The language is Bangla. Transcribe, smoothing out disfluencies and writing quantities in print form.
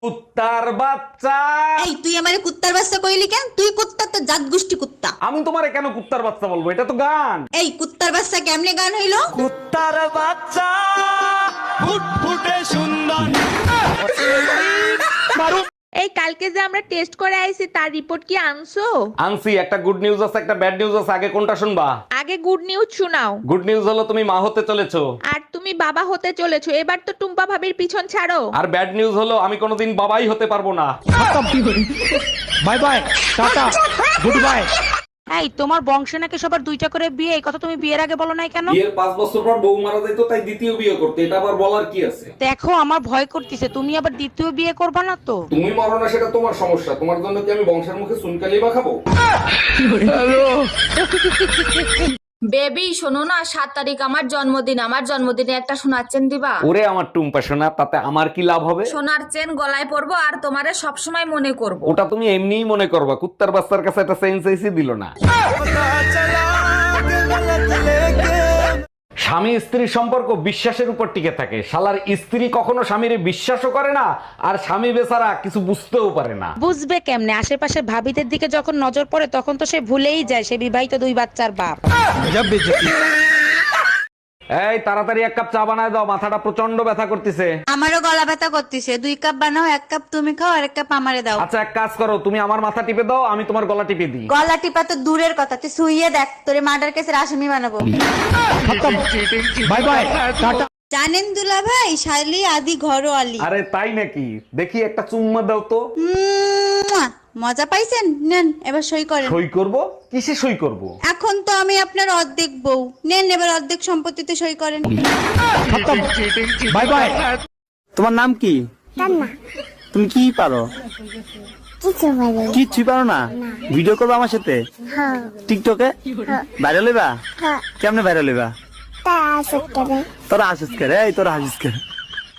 কুত্তার বাচ্চা। এই তুই আমারে কুত্তার বাচ্চা কইলি কেন? তুই কুত্তা তো জাত গোষ্ঠী কুত্তা। আমি তোমারে কেন কুত্তার বাচ্চা বলবো? এটা তো গান। এই কুত্তার বাচ্চা কেমনে গান হইলো? কুত্তার বাচ্চা ফুটফুটে সুন্দর। এই কালকে যে আমরা টেস্ট করে আইছি তার রিপোর্ট কি আনছো? আনছি, একটা গুড নিউজ আছে একটা ব্যাড নিউজ আছে। আগে কোনটা শুনবা? আগে গুড নিউজ শোনাও। গুড নিউজ হলো তুমি মা হতে চলেছো। আর তুমি বাবা হতে চলেছো, এবার তো টুম্পা ভাবির পিছন ছাড়ো। আর ব্যাড নিউজ হলো আমি কোনোদিন বাবাই হতে পারবো না। Bye bye, tata, good bye. এই তোমার বংশে নাকি সবার দুইটা করে বিয়ে, এই কথা তুমি বিয়ের আগে বলো নাই কেন? বিয়ের 5 বছর পর বউ মারা যাইতো, তাই দ্বিতীয় বিয়ে করতে। এটা আবার বলার কি আছে? দেখো আমার ভয় করতেছে, তুমি আবার দ্বিতীয় বিয়ে করবা না তো? তুমি মরো না সেটা তোমার সমস্যা, তোমার জন্য কি আমি বংশের মুখে চুনকালি বা খাবো? বেবি শোনো না, 7 তারিখ আমার জন্মদিন। আমার জন্মদিনে একটা সোনার চেন দিবা? ওরে আমার টুম্পা সোনা, তাতে আমার কি লাভ হবে? সোনার চেন গলায় পরবো আর তোমারে সবসময় মনে করব। ওটা তুমি এমনিই মনে করবা। কুত্তার বাচ্চার কাছে একটা চেঞ্জ চাইছি, দিল না। স্বামী স্ত্রীর সম্পর্ক বিশ্বাসের উপর টিকে থাকে। শালার স্ত্রী কখনো স্বামীর বিশ্বাসও করে না, আর স্বামী বেচারা কিছু বুঝতেও পারে না। বুঝবে কেমনে? আশেপাশে ভাবিদের দিকে যখন নজর পড়ে তখন তো সে ভুলেই যায় সে বিবাহিত 2 বাচ্চার বাপ। এই তাড়াতাড়ি 1 কাপ চা বানায় দাও, মাথাটা প্রচন্ড ব্যথা করতেছে। আমারও গলা ব্যথা করতেছে। 2 কাপ বানাও, 1 কাপ তুমি খাও আর 1 কাপ আমারে দাও। আচ্ছা এক কাজ করো, তুমি আমার মাথা টিপে দাও, আমি তোমার গলা টিপে দিই। গলা টিপা তো দূরের কথা, তুই শুইয়ে দেখ, তোরে মার্ডার কেসের আসামি বানাবো। Bye bye, tata. জানেন দুলা ভাই, শালি আদি ঘরোয়ালি। আরে তাই নাকি? দেখি একটা চুম্মা দাও তো। মুয়া! মজা পাইছেন? নেন এবার সই করেন। সই করব? কিসে সই করব? এখন তো আমি আপনার অর্ধেক বউ। নেন এবার অর্ধেক সম্পত্তিতে সই করেন। Bye bye. তোমার নাম কি? তুমি কি পারো? কিচ্ছু পারো না? ভিডিও করবো আমার সাথে? টিকটকে ভাইরাল হইবা? কেমনে ভাইরাল হইবা? তোরা হাসিস করে, এই তোরা হাসিস করে।